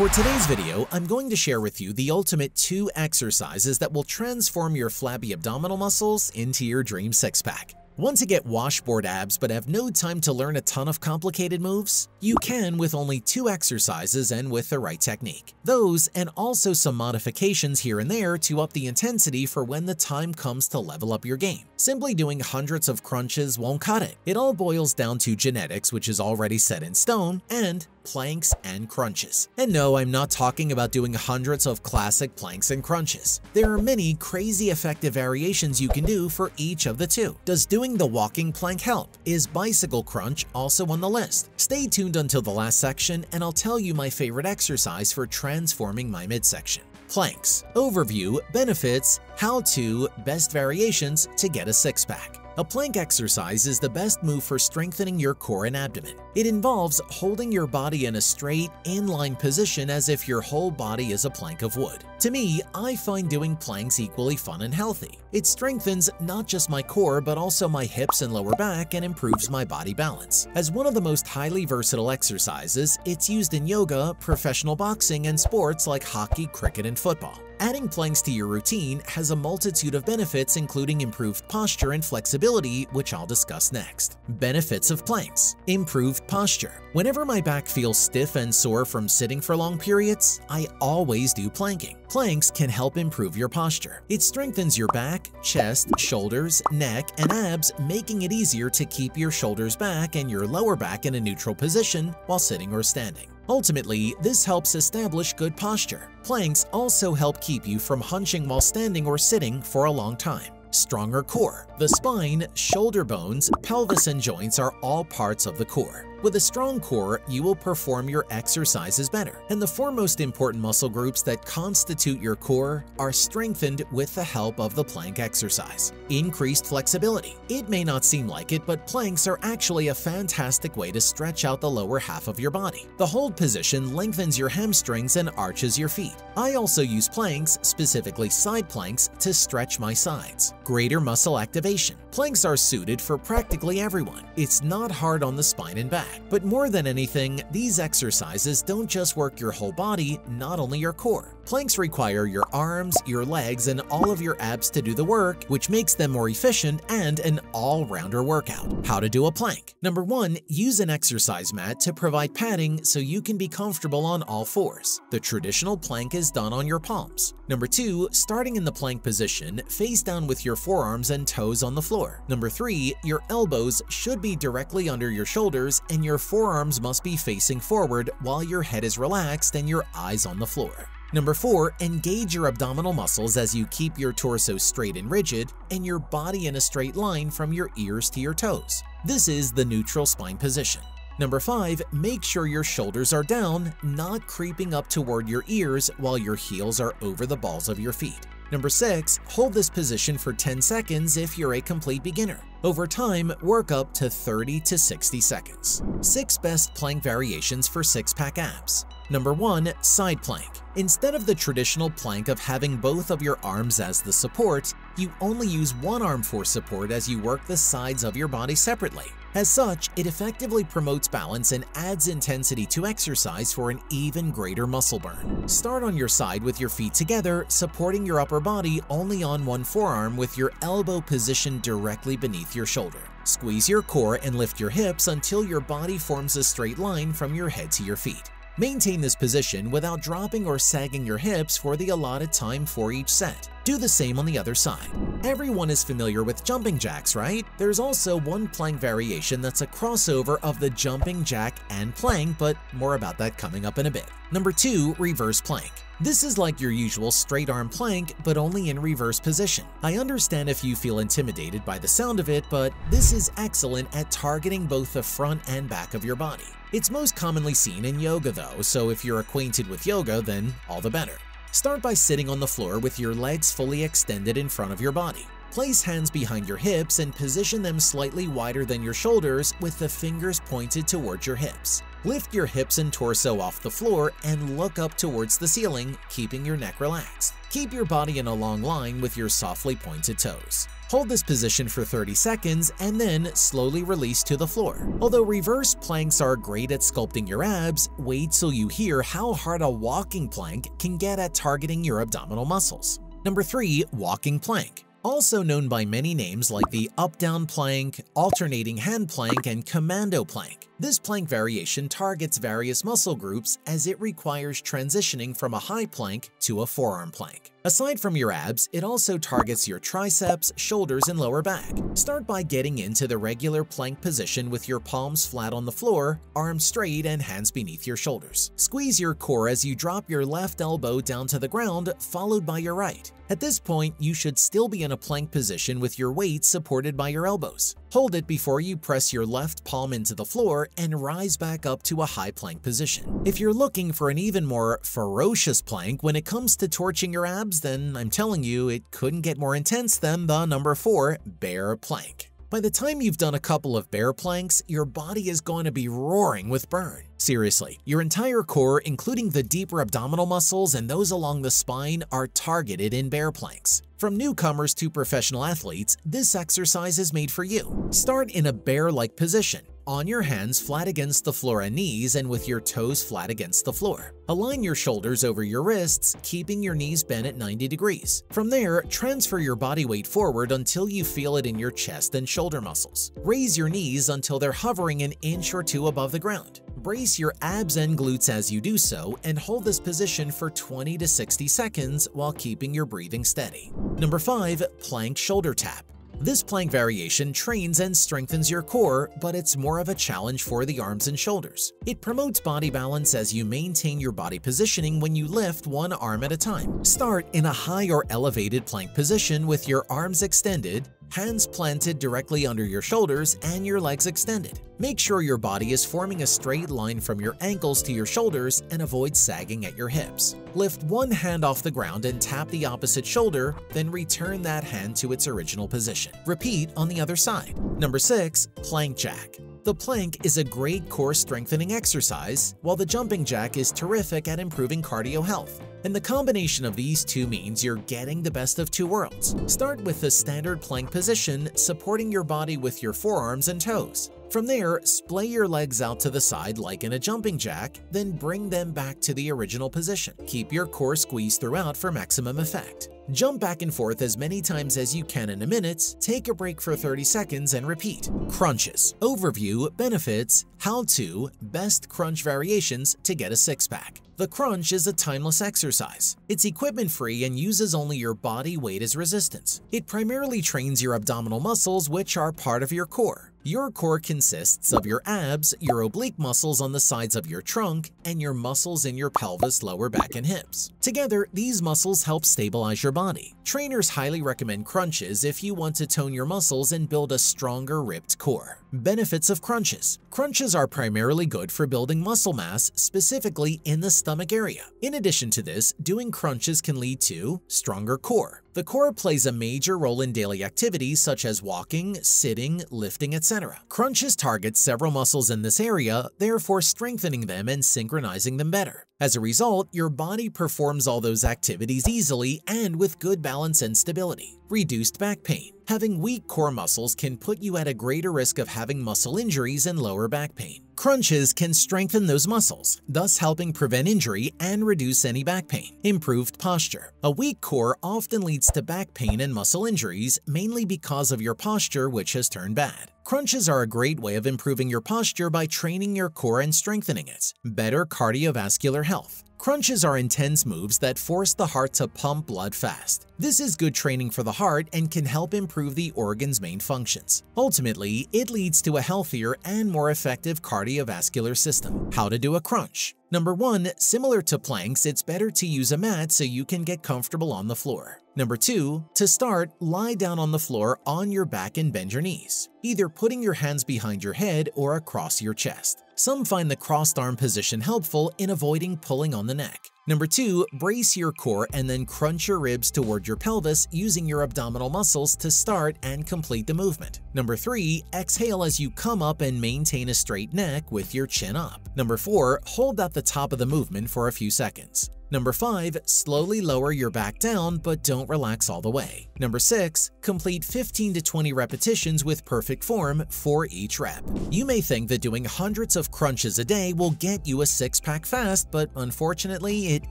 For today's video, I'm going to share with you the ultimate 2 exercises that will transform your flabby abdominal muscles into your dream six-pack. Want to get washboard abs but have no time to learn a ton of complicated moves? You can with only 2 exercises and with the right technique. Those and also some modifications here and there to up the intensity for when the time comes to level up your game. Simply doing hundreds of crunches won't cut it. It all boils down to genetics, which is already set in stone, and planks and crunches. And no, I'm not talking about doing hundreds of classic planks and crunches. There are many crazy effective variations you can do for each of the 2. Does doing the walking plank help? Is bicycle crunch also on the list? Stay tuned until the last section and I'll tell you my favorite exercise for transforming my midsection. Planks. Overview, benefits, how-to, best variations to get a six-pack. A plank exercise is the best move for strengthening your core and abdomen. It involves holding your body in a straight, in-line position as if your whole body is a plank of wood. To me, I find doing planks equally fun and healthy. It strengthens not just my core but also my hips and lower back and improves my body balance. As one of the most highly versatile exercises, it's used in yoga, professional boxing, and sports like hockey, cricket, and football. Adding planks to your routine has a multitude of benefits including improved posture and flexibility, which I'll discuss next. Benefits of planks. Improved posture. Whenever my back feels stiff and sore from sitting for long periods, I always do planking. Planks can help improve your posture. It strengthens your back, chest, shoulders, neck, and abs, making it easier to keep your shoulders back and your lower back in a neutral position while sitting or standing. Ultimately, this helps establish good posture. Planks also help keep you from hunching while standing or sitting for a long time. Stronger core. The spine, shoulder bones, pelvis, and joints are all parts of the core. With a strong core, you will perform your exercises better. And the 4 most important muscle groups that constitute your core are strengthened with the help of the plank exercise. Increased flexibility. It may not seem like it, but planks are actually a fantastic way to stretch out the lower half of your body. The hold position lengthens your hamstrings and arches your feet. I also use planks, specifically side planks, to stretch my sides. Greater muscle activation. Planks are suited for practically everyone. It's not hard on the spine and back. But more than anything, these exercises don't just work your whole body, not only your core. Planks require your arms, your legs, and all of your abs to do the work, which makes them more efficient and an all-rounder workout. How to do a plank. Number 1, use an exercise mat to provide padding so you can be comfortable on all 4s. The traditional plank is done on your palms. Number 2, starting in the plank position, face down with your forearms and toes on the floor. Number 3, your elbows should be directly under your shoulders and your forearms must be facing forward while your head is relaxed and your eyes on the floor. Number 4, engage your abdominal muscles as you keep your torso straight and rigid and your body in a straight line from your ears to your toes. This is the neutral spine position. Number 5, make sure your shoulders are down, not creeping up toward your ears while your heels are over the balls of your feet. Number 6, hold this position for 10 seconds if you're a complete beginner. Over time, work up to 30 to 60 seconds. 6 best plank variations for six-pack abs. Number 1, side plank. Instead of the traditional plank of having both of your arms as the support, you only use one arm for support as you work the sides of your body separately. As such, it effectively promotes balance and adds intensity to exercise for an even greater muscle burn. Start on your side with your feet together, supporting your upper body only on one forearm with your elbow positioned directly beneath your shoulder. Squeeze your core and lift your hips until your body forms a straight line from your head to your feet. Maintain this position without dropping or sagging your hips for the allotted time for each set. Do the same on the other side. Everyone is familiar with jumping jacks, right? There's also one plank variation that's a crossover of the jumping jack and plank, but more about that coming up in a bit. Number 2, reverse plank. This is like your usual straight arm plank, but only in reverse position. I understand if you feel intimidated by the sound of it, but this is excellent at targeting both the front and back of your body. It's most commonly seen in yoga though, so if you're acquainted with yoga, then all the better. Start by sitting on the floor with your legs fully extended in front of your body. Place hands behind your hips and position them slightly wider than your shoulders with the fingers pointed towards your hips. Lift your hips and torso off the floor and look up towards the ceiling, keeping your neck relaxed. Keep your body in a long line with your softly pointed toes. Hold this position for 30 seconds and then slowly release to the floor. Although reverse planks are great at sculpting your abs, wait till you hear how hard a walking plank can get at targeting your abdominal muscles. Number 3. Walking plank. Also known by many names like the up-down plank, alternating hand plank, and commando plank. This plank variation targets various muscle groups as it requires transitioning from a high plank to a forearm plank. Aside from your abs, it also targets your triceps, shoulders, and lower back. Start by getting into the regular plank position with your palms flat on the floor, arms straight, and hands beneath your shoulders. Squeeze your core as you drop your left elbow down to the ground, followed by your right. At this point, you should still be in a plank position with your weight supported by your elbows. Hold it before you press your left palm into the floor and rise back up to a high plank position. If you're looking for an even more ferocious plank when it comes to torching your abs, then I'm telling you it couldn't get more intense than the number 4 bear plank. By the time you've done a couple of bear planks, your body is going to be roaring with burn. Seriously, your entire core, including the deeper abdominal muscles and those along the spine, are targeted in bear planks. From newcomers to professional athletes, this exercise is made for you. Start in a bear-like position, on your hands flat against the floor and knees and with your toes flat against the floor. Align your shoulders over your wrists, keeping your knees bent at 90 degrees. From there, transfer your body weight forward until you feel it in your chest and shoulder muscles. Raise your knees until they're hovering an inch or two above the ground. Brace your abs and glutes as you do so and hold this position for 20 to 60 seconds while keeping your breathing steady. Number 5. Plank shoulder tap. This plank variation trains and strengthens your core, but it's more of a challenge for the arms and shoulders. It promotes body balance as you maintain your body positioning when you lift one arm at a time. Start in a high or elevated plank position with your arms extended, hands planted directly under your shoulders, and your legs extended. Make sure your body is forming a straight line from your ankles to your shoulders and avoid sagging at your hips. Lift one hand off the ground and tap the opposite shoulder, then return that hand to its original position. Repeat on the other side. Number 6. Plank jack. The plank is a great core strengthening exercise, while the jumping jack is terrific at improving cardio health. And the combination of these two means you're getting the best of two worlds. Start with the standard plank position, supporting your body with your forearms and toes. From there, splay your legs out to the side like in a jumping jack, then bring them back to the original position. Keep your core squeezed throughout for maximum effect. Jump back and forth as many times as you can in a minute, take a break for 30 seconds and repeat. Crunches. Overview, benefits, how-to, best crunch variations to get a six-pack. The crunch is a timeless exercise. It's equipment-free and uses only your body weight as resistance. It primarily trains your abdominal muscles, which are part of your core. Your core consists of your abs, your oblique muscles on the sides of your trunk, and your muscles in your pelvis, lower back, and hips. Together, these muscles help stabilize your body. Trainers highly recommend crunches if you want to tone your muscles and build a stronger, ripped core. Benefits of crunches. Crunches are primarily good for building muscle mass, specifically in the stomach area. In addition to this, doing crunches can lead to stronger core. The core plays a major role in daily activities such as walking, sitting, lifting, etc. Crunches target several muscles in this area, therefore strengthening them and synchronizing them better. As a result, your body performs all those activities easily and with good balance and stability. Reduced back pain. Having weak core muscles can put you at a greater risk of having muscle injuries and lower back pain. Crunches can strengthen those muscles, thus helping prevent injury and reduce any back pain. Improved posture. A weak core often leads to back pain and muscle injuries, mainly because of your posture, which has turned bad. Crunches are a great way of improving your posture by training your core and strengthening it. Better cardiovascular health. Crunches are intense moves that force the heart to pump blood fast. This is good training for the heart and can help improve the organ's main functions. Ultimately, it leads to a healthier and more effective cardiovascular system. How to do a crunch. Number 1, similar to planks, it's better to use a mat so you can get comfortable on the floor. Number 2, to start, lie down on the floor on your back and bend your knees, either putting your hands behind your head or across your chest. Some find the crossed arm position helpful in avoiding pulling on the neck. Number 2, brace your core and then crunch your ribs toward your pelvis using your abdominal muscles to start and complete the movement. Number 3, exhale as you come up and maintain a straight neck with your chin up. Number 4, hold at the top of the movement for a few seconds. Number 5. Slowly lower your back down, but don't relax all the way. Number 6. Complete 15 to 20 repetitions with perfect form for each rep. You may think that doing hundreds of crunches a day will get you a six-pack fast, but unfortunately, it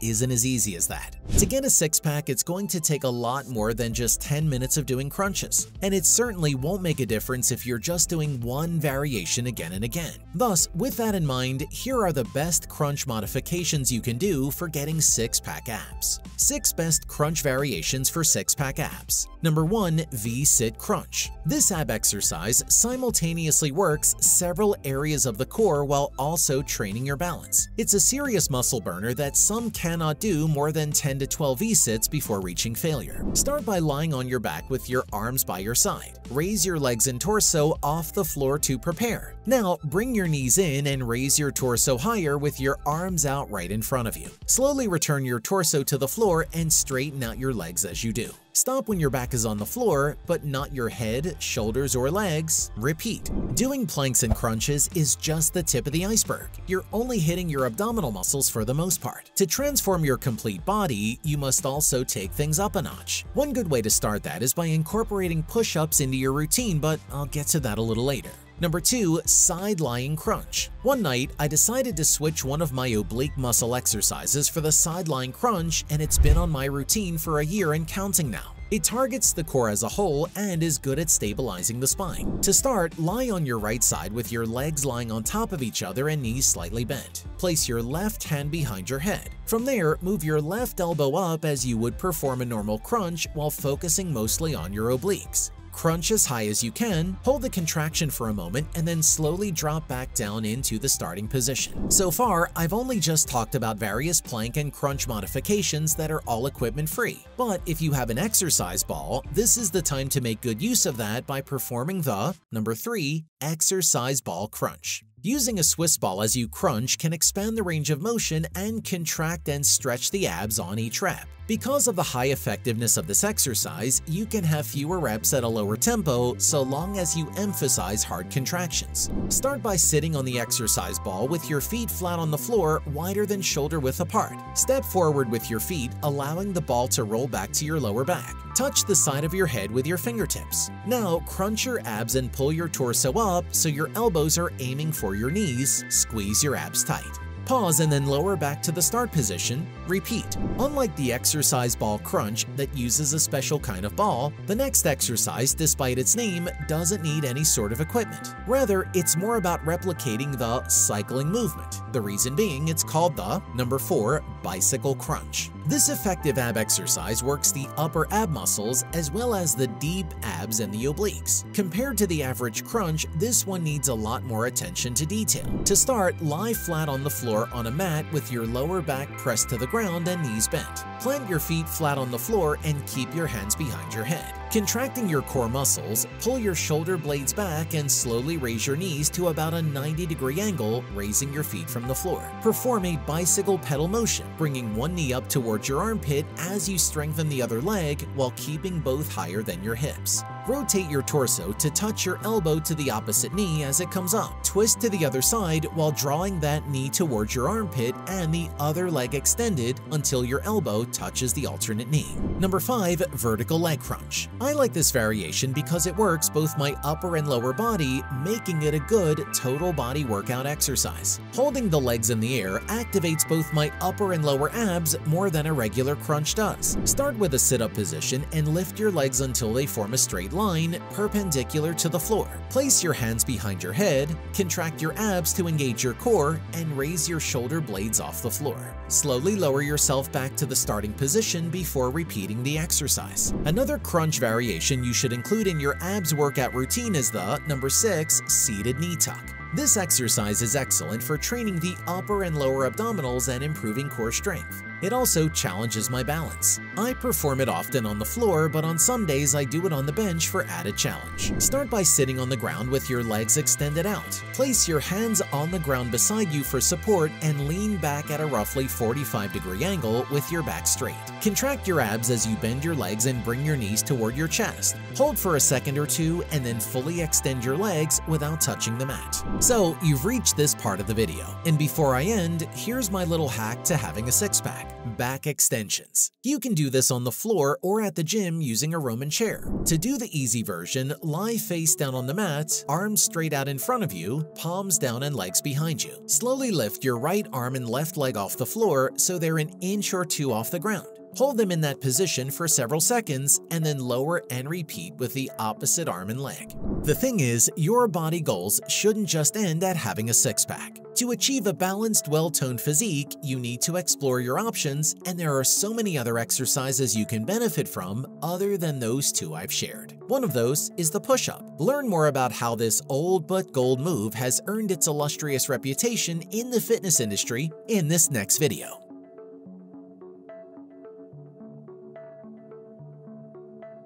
isn't as easy as that. To get a six-pack, it's going to take a lot more than just 10 minutes of doing crunches, and it certainly won't make a difference if you're just doing one variation again and again. Thus, with that in mind, here are the best crunch modifications you can do for getting six-pack abs. 6 best crunch variations for six-pack abs. Number 1. V-sit crunch. This ab exercise simultaneously works several areas of the core while also training your balance. It's a serious muscle burner that some cannot do more than 10 to 12 V-sits before reaching failure. Start by lying on your back with your arms by your side. Raise your legs and torso off the floor to prepare. Now, bring your knees in and raise your torso higher with your arms out right in front of you. Slowly return your torso to the floor and straighten out your legs as you do. Stop when your back is on the floor, but not your head, shoulders, or legs. Repeat. Doing planks and crunches is just the tip of the iceberg. You're only hitting your abdominal muscles for the most part. To transform your complete body, you must also take things up a notch. One good way to start that is by incorporating push-ups into your routine, but I'll get to that a little later. Number 2. Side-lying crunch. One night, I decided to switch one of my oblique muscle exercises for the side-lying crunch, and it's been on my routine for a year and counting now. It targets the core as a whole and is good at stabilizing the spine. To start, lie on your right side with your legs lying on top of each other and knees slightly bent. Place your left hand behind your head. From there, move your left elbow up as you would perform a normal crunch while focusing mostly on your obliques. Crunch as high as you can, hold the contraction for a moment, and then slowly drop back down into the starting position. So far, I've only just talked about various plank and crunch modifications that are all equipment-free. But if you have an exercise ball, this is the time to make good use of that by performing the Number 3. Exercise ball crunch. Using a Swiss ball as you crunch can expand the range of motion and contract and stretch the abs on each rep. Because of the high effectiveness of this exercise, you can have fewer reps at a lower tempo so long as you emphasize hard contractions. Start by sitting on the exercise ball with your feet flat on the floor, wider than shoulder width apart. Step forward with your feet, allowing the ball to roll back to your lower back. Touch the side of your head with your fingertips. Now, crunch your abs and pull your torso up so your elbows are aiming for your knees. Squeeze your abs tight. Pause and then lower back to the start position. Repeat. Unlike the exercise ball crunch that uses a special kind of ball, the next exercise, despite its name, doesn't need any sort of equipment. Rather, it's more about replicating the cycling movement. The reason being, it's called the Number 4. Bicycle crunch. This effective ab exercise works the upper ab muscles as well as the deep abs and the obliques. Compared to the average crunch, this one needs a lot more attention to detail. To start, lie flat on the floor on a mat with your lower back pressed to the ground and knees bent. Plant your feet flat on the floor and keep your hands behind your head. Contracting your core muscles, pull your shoulder blades back and slowly raise your knees to about a 90-degree angle, raising your feet from the floor. Perform a bicycle pedal motion, bringing one knee up towards your armpit as you strengthen the other leg while keeping both higher than your hips. Rotate your torso to touch your elbow to the opposite knee as it comes up. Twist to the other side while drawing that knee towards your armpit and the other leg extended until your elbow touches the alternate knee. Number 5. Vertical leg crunch. I like this variation because it works both my upper and lower body, making it a good total body workout exercise. Holding the legs in the air activates both my upper and lower abs more than a regular crunch does. Start with a sit-up position and lift your legs until they form a straight line perpendicular to the floor. Place your hands behind your head, contract your abs to engage your core, and raise your shoulder blades off the floor. Slowly lower yourself back to the starting position before repeating the exercise. Another crunch variation you should include in your abs workout routine is the Number 6. Seated knee tuck. This exercise is excellent for training the upper and lower abdominals and improving core strength. It also challenges my balance. I perform it often on the floor, but on some days I do it on the bench for added challenge. Start by sitting on the ground with your legs extended out. Place your hands on the ground beside you for support and lean back at a roughly 45-degree angle with your back straight. Contract your abs as you bend your legs and bring your knees toward your chest. Hold for a second or two and then fully extend your legs without touching the mat. So, you've reached this part of the video, and before I end, here's my little hack to having a six-pack. Back extensions. You can do this on the floor or at the gym using a Roman chair. To do the easy version, lie face down on the mat, arms straight out in front of you, palms down and legs behind you. Slowly lift your right arm and left leg off the floor so they're an inch or two off the ground. Hold them in that position for several seconds and then lower and repeat with the opposite arm and leg. The thing is, your body goals shouldn't just end at having a six-pack. To achieve a balanced, well-toned physique, you need to explore your options, and there are so many other exercises you can benefit from other than those two I've shared. One of those is the push-up. Learn more about how this old but gold move has earned its illustrious reputation in the fitness industry in this next video.